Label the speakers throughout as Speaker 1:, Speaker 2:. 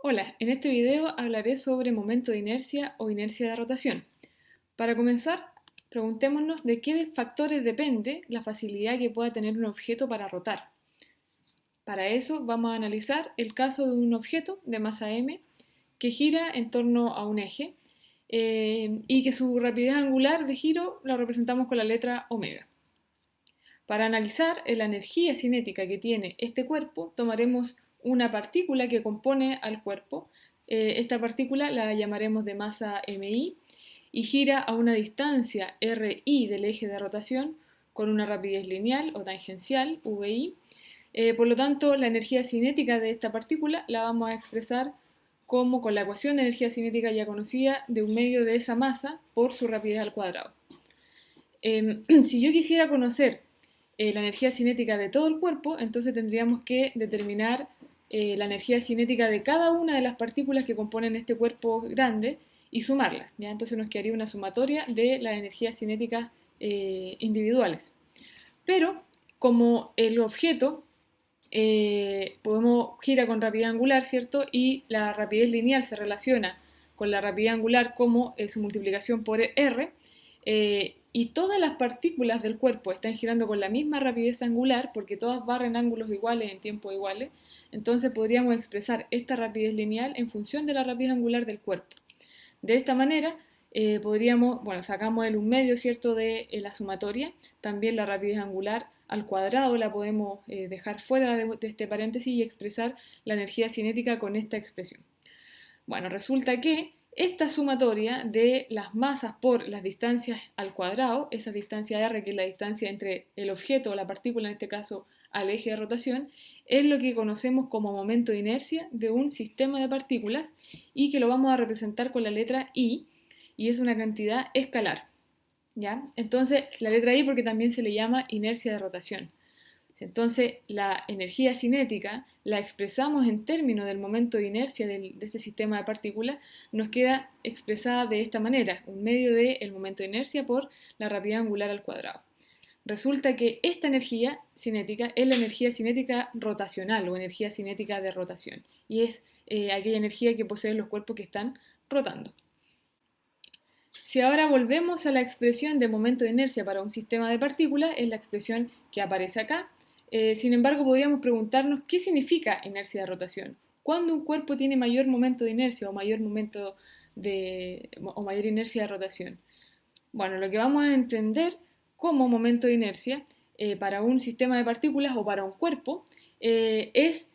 Speaker 1: Hola, en este video hablaré sobre momento de inercia o inercia de rotación. Para comenzar, preguntémonos de qué factores depende la facilidad que pueda tener un objeto para rotar. Para eso vamos a analizar el caso de un objeto de masa m que gira en torno a un eje y que su rapidez angular de giro la representamos con la letra omega. Para analizar la energía cinética que tiene este cuerpo, tomaremos una partícula que compone al cuerpo. Esta partícula la llamaremos de masa mi y gira a una distancia ri del eje de rotación con una rapidez lineal o tangencial, vi. Por lo tanto, la energía cinética de esta partícula la vamos a expresar como con la ecuación de energía cinética ya conocida de un medio de esa masa por su rapidez al cuadrado. Si yo quisiera conocer la energía cinética de todo el cuerpo, entonces tendríamos que determinar la energía cinética de cada una de las partículas que componen este cuerpo grande y sumarlas, ¿ya? Entonces nos quedaría una sumatoria de las energías cinéticas individuales. Pero como el objeto podemos gira con rapidez angular, ¿cierto? Y la rapidez lineal se relaciona con la rapidez angular como su multiplicación por r, y todas las partículas del cuerpo están girando con la misma rapidez angular, porque todas barren ángulos iguales en tiempo iguales, entonces podríamos expresar esta rapidez lineal en función de la rapidez angular del cuerpo. De esta manera, sacamos el 1/2, ¿cierto?, de la sumatoria. También la rapidez angular al cuadrado la podemos dejar fuera de este paréntesis y expresar la energía cinética con esta expresión. Bueno, resulta que esta sumatoria de las masas por las distancias al cuadrado, esa distancia r, que es la distancia entre el objeto o la partícula, en este caso al eje de rotación, es lo que conocemos como momento de inercia de un sistema de partículas y que lo vamos a representar con la letra I, y es una cantidad escalar, ¿ya? Entonces, la letra I porque también se le llama inercia de rotación. Entonces, la energía cinética la expresamos en términos del momento de inercia de este sistema de partículas, nos queda expresada de esta manera, un medio del momento de inercia por la rapidez angular al cuadrado. Resulta que esta energía cinética es la energía cinética rotacional o energía cinética de rotación, y es aquella energía que poseen los cuerpos que están rotando. Si ahora volvemos a la expresión de momento de inercia para un sistema de partículas, es la expresión que aparece acá. Sin embargo, podríamos preguntarnos qué significa inercia de rotación. ¿Cuándo un cuerpo tiene mayor momento de inercia o mayor inercia de rotación? Bueno, lo que vamos a entender como momento de inercia para un sistema de partículas o para un cuerpo es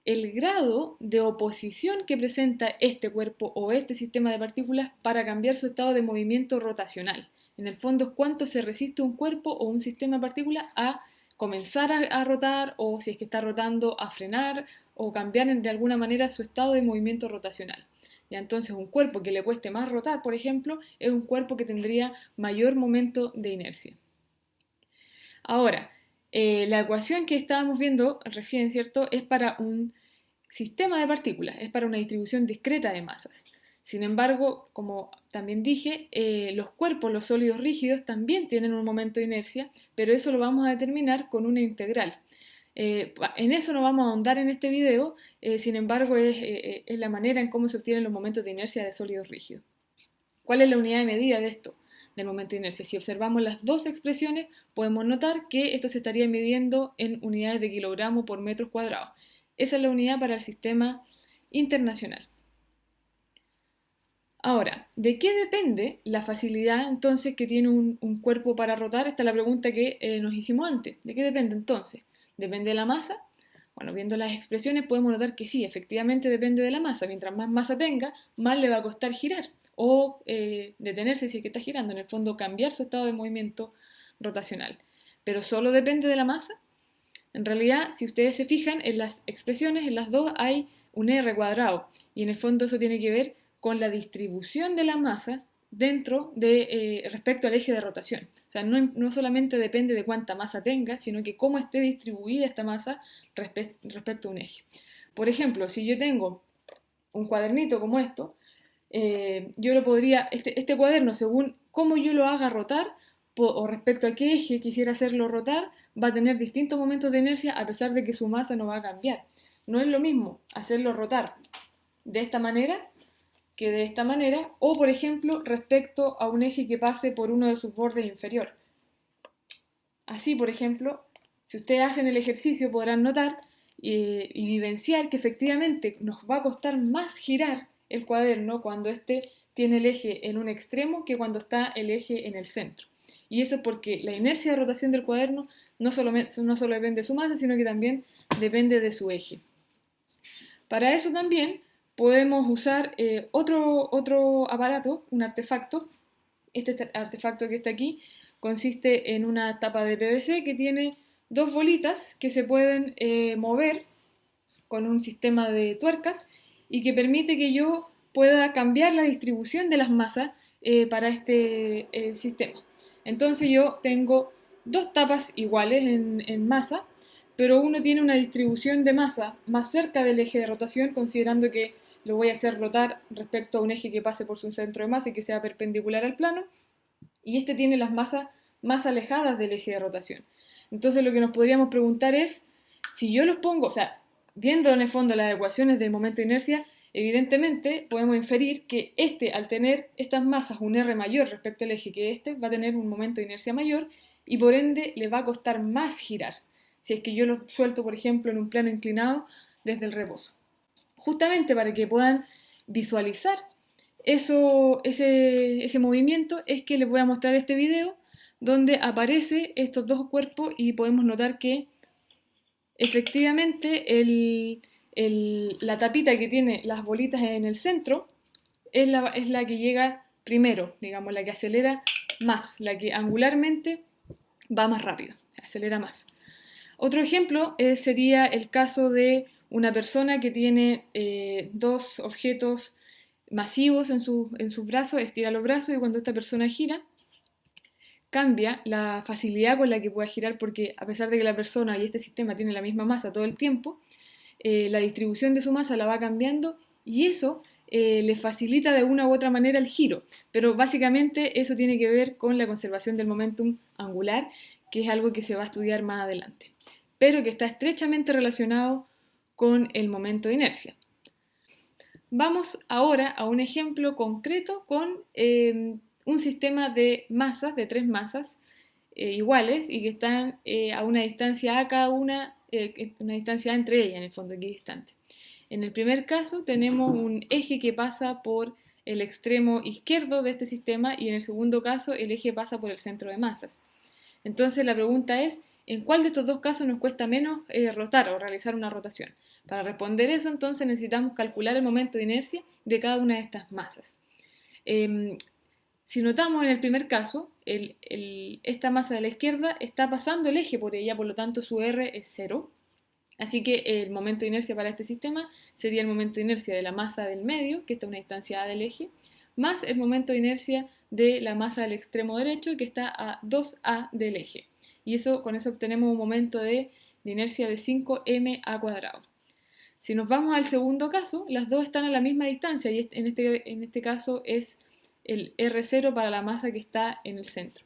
Speaker 1: el grado de oposición que presenta este cuerpo o este sistema de partículas para cambiar su estado de movimiento rotacional. En el fondo es cuánto se resiste un cuerpo o un sistema de partículas a comenzar a rotar, o si es que está rotando, a frenar o cambiar de alguna manera su estado de movimiento rotacional. ¿Ya? Entonces un cuerpo que le cueste más rotar, por ejemplo, es un cuerpo que tendría mayor momento de inercia. Ahora, la ecuación que estábamos viendo recién, ¿cierto?, es para un sistema de partículas, es para una distribución discreta de masas. Sin embargo, como también dije, los cuerpos, los sólidos rígidos, también tienen un momento de inercia, pero eso lo vamos a determinar con una integral. En eso no vamos a ahondar en este video, sin embargo es la manera en cómo se obtienen los momentos de inercia de sólidos rígidos. ¿Cuál es la unidad de medida de esto, del momento de inercia? Si observamos las dos expresiones, podemos notar que esto se estaría midiendo en unidades de kilogramo por metros cuadrados. Esa es la unidad para el sistema internacional. Ahora, ¿de qué depende la facilidad entonces que tiene un cuerpo para rotar? Esta es la pregunta que nos hicimos antes. ¿De qué depende entonces? ¿Depende de la masa? Bueno, viendo las expresiones podemos notar que sí, efectivamente depende de la masa. Mientras más masa tenga, más le va a costar girar o detenerse si es que está girando. En el fondo, cambiar su estado de movimiento rotacional. ¿Pero solo depende de la masa? En realidad, si ustedes se fijan, en las expresiones, en las dos hay un r cuadrado, y en el fondo eso tiene que ver con la distribución de la masa respecto al eje de rotación. O sea, no solamente depende de cuánta masa tenga, sino que cómo esté distribuida esta masa respecto a un eje. Por ejemplo, si yo tengo un cuadernito como esto, yo lo podría, este cuaderno, según cómo yo lo haga rotar, o respecto a qué eje quisiera hacerlo rotar, va a tener distintos momentos de inercia a pesar de que su masa no va a cambiar. No es lo mismo hacerlo rotar de esta manera que de esta manera, o por ejemplo respecto a un eje que pase por uno de sus bordes inferior. Así, por ejemplo, si ustedes hacen el ejercicio podrán notar y vivenciar que efectivamente nos va a costar más girar el cuaderno cuando este tiene el eje en un extremo que cuando está el eje en el centro. Y eso es porque la inercia de rotación del cuaderno no solo depende de su masa, sino que también depende de su eje. Para eso también podemos usar otro aparato, un artefacto. Este artefacto que está aquí consiste en una tapa de PVC que tiene dos bolitas que se pueden mover con un sistema de tuercas y que permite que yo pueda cambiar la distribución de las masas para este sistema. Entonces yo tengo dos tapas iguales en masa, pero uno tiene una distribución de masa más cerca del eje de rotación, considerando que lo voy a hacer rotar respecto a un eje que pase por su centro de masa y que sea perpendicular al plano, y este tiene las masas más alejadas del eje de rotación. Entonces lo que nos podríamos preguntar es, si yo los pongo, o sea, viendo en el fondo las ecuaciones del momento de inercia, evidentemente podemos inferir que este, al tener estas masas un R mayor respecto al eje que este, va a tener un momento de inercia mayor y por ende le va a costar más girar, si es que yo lo suelto, por ejemplo, en un plano inclinado desde el reposo. Justamente para que puedan visualizar ese movimiento es que les voy a mostrar este video donde aparece estos dos cuerpos y podemos notar que efectivamente la tapita que tiene las bolitas en el centro es la que llega primero, digamos, la que acelera más, la que angularmente va más rápido, acelera más. Otro ejemplo sería el caso de una persona que tiene dos objetos masivos en sus brazos, estira los brazos y cuando esta persona gira, cambia la facilidad con la que puede girar porque a pesar de que la persona y este sistema tienen la misma masa todo el tiempo, la distribución de su masa la va cambiando y eso le facilita de una u otra manera el giro. Pero básicamente eso tiene que ver con la conservación del momentum angular, que es algo que se va a estudiar más adelante, pero que está estrechamente relacionado con el momento de inercia. Vamos ahora a un ejemplo concreto con un sistema de masas, de tres masas iguales y que están a una distancia a cada una distancia entre ellas, en el fondo, equidistante. En el primer caso tenemos un eje que pasa por el extremo izquierdo de este sistema y en el segundo caso el eje pasa por el centro de masas. Entonces la pregunta es, ¿en cuál de estos dos casos nos cuesta menos rotar o realizar una rotación? Para responder eso entonces necesitamos calcular el momento de inercia de cada una de estas masas. Si notamos en el primer caso, esta masa de la izquierda está pasando el eje por ella, por lo tanto su R es 0. Así que el momento de inercia para este sistema sería el momento de inercia de la masa del medio, que está a una distancia A del eje, más el momento de inercia de la masa del extremo derecho, que está a 2A del eje. Y con eso obtenemos un momento de inercia de 5m². Si nos vamos al segundo caso, las dos están a la misma distancia y en este caso es el R0 para la masa que está en el centro.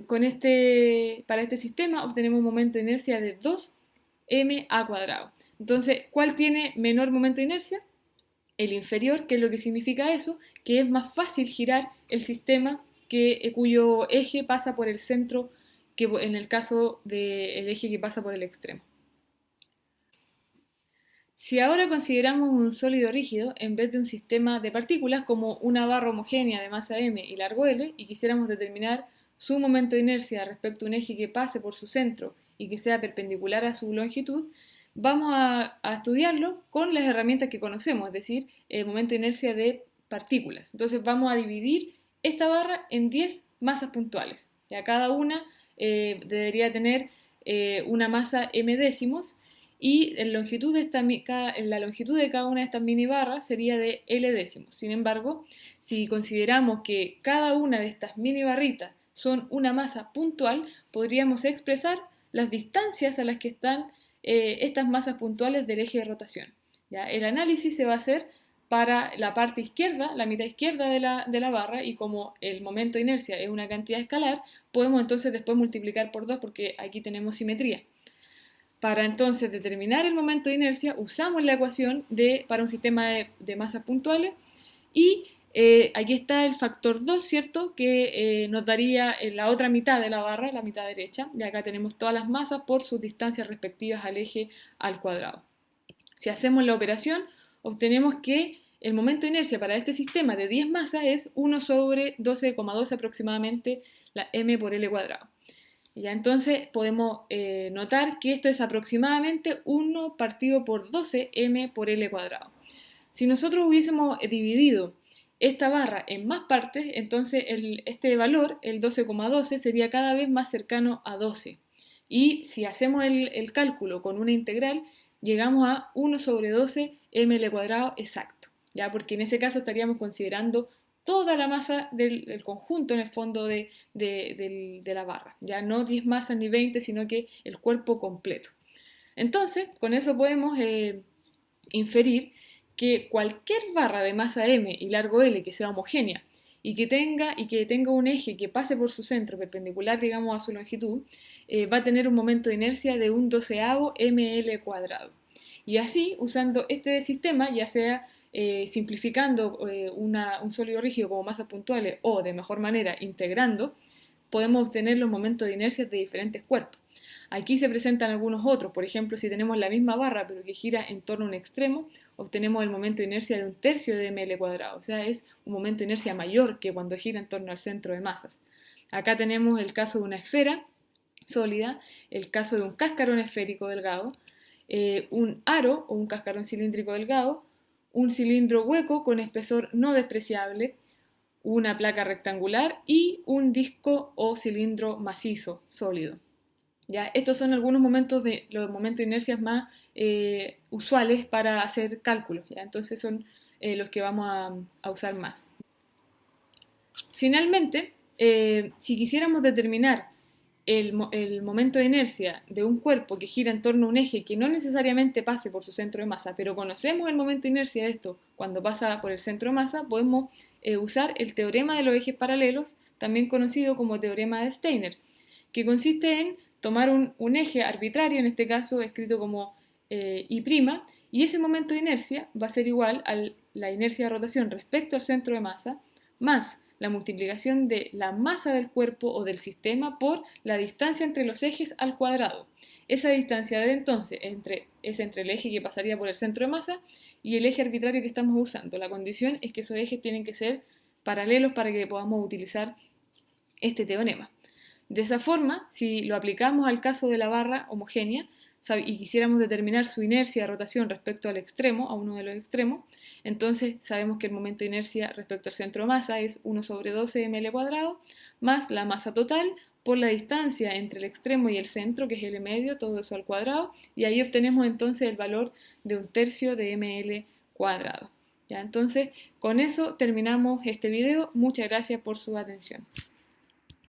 Speaker 1: Para este sistema obtenemos un momento de inercia de 2m². Entonces, ¿cuál tiene menor momento de inercia? El inferior, que es lo que significa eso, que es más fácil girar el sistema cuyo eje pasa por el centro que en el caso del eje que pasa por el extremo. Si ahora consideramos un sólido rígido en vez de un sistema de partículas como una barra homogénea de masa m y largo L y quisiéramos determinar su momento de inercia respecto a un eje que pase por su centro y que sea perpendicular a su longitud, vamos a estudiarlo con las herramientas que conocemos, es decir, el momento de inercia de partículas. Entonces vamos a dividir esta barra en 10 masas puntuales. Ya cada una debería tener una masa m décimos y la longitud de cada una de estas mini barras sería de L décimos. Sin embargo, si consideramos que cada una de estas mini barritas son una masa puntual, podríamos expresar las distancias a las que están estas masas puntuales del eje de rotación. ¿Ya? El análisis se va a hacer para la parte izquierda, la mitad izquierda de la barra, y como el momento de inercia es una cantidad escalar, podemos entonces después multiplicar por 2 porque aquí tenemos simetría. Para entonces determinar el momento de inercia usamos la ecuación para un sistema de masas puntuales y aquí está el factor 2, ¿cierto? Que nos daría la otra mitad de la barra, la mitad derecha, y acá tenemos todas las masas por sus distancias respectivas al eje al cuadrado. Si hacemos la operación, obtenemos que el momento de inercia para este sistema de 10 masas es 1 sobre 12,2 aproximadamente la m por l cuadrado. Ya entonces podemos notar que esto es aproximadamente 1 partido por 12 m por l cuadrado. Si nosotros hubiésemos dividido esta barra en más partes, entonces este valor, el 12,12, sería cada vez más cercano a 12. Y si hacemos el cálculo con una integral, llegamos a 1 sobre 12 ml cuadrado exacto, ¿ya? Porque en ese caso estaríamos considerando toda la masa del conjunto en el fondo de la barra, ya no 10 masas ni 20, sino que el cuerpo completo. Entonces, con eso podemos inferir que cualquier barra de masa m y largo L que sea homogénea y que tenga un eje que pase por su centro perpendicular, digamos, a su longitud, va a tener un momento de inercia de un 12avo ml cuadrado. Y así, usando este sistema, ya sea simplificando un sólido rígido como masas puntuales o, de mejor manera, integrando, podemos obtener los momentos de inercia de diferentes cuerpos. Aquí se presentan algunos otros, por ejemplo, si tenemos la misma barra pero que gira en torno a un extremo, obtenemos el momento de inercia de un tercio de ml cuadrado, o sea, es un momento de inercia mayor que cuando gira en torno al centro de masas. Acá tenemos el caso de una esfera sólida, el caso de un cascarón esférico delgado, un aro o un cascarón cilíndrico delgado, un cilindro hueco con espesor no despreciable, una placa rectangular y un disco o cilindro macizo sólido. ¿Ya? Estos son algunos los momentos de inercia más usuales para hacer cálculos, ¿ya? Entonces son los que vamos a usar más. Finalmente, si quisiéramos determinar el momento de inercia de un cuerpo que gira en torno a un eje que no necesariamente pase por su centro de masa, pero conocemos el momento de inercia de esto cuando pasa por el centro de masa, podemos usar el teorema de los ejes paralelos, también conocido como teorema de Steiner, que consiste en tomar un eje arbitrario, en este caso escrito como I', y ese momento de inercia va a ser igual a la inercia de rotación respecto al centro de masa, más la multiplicación de la masa del cuerpo o del sistema por la distancia entre los ejes al cuadrado. Esa distancia de entonces es entre el eje que pasaría por el centro de masa y el eje arbitrario que estamos usando. La condición es que esos ejes tienen que ser paralelos para que podamos utilizar este teorema. De esa forma, si lo aplicamos al caso de la barra homogénea y quisiéramos determinar su inercia de rotación respecto al extremo, a uno de los extremos, entonces sabemos que el momento de inercia respecto al centro de masa es 1 sobre 12 ml cuadrado más la masa total por la distancia entre el extremo y el centro, que es L medio, todo eso al cuadrado, y ahí obtenemos entonces el valor de un tercio de ml cuadrado. ¿Ya? Entonces, con eso terminamos este video. Muchas gracias por su atención.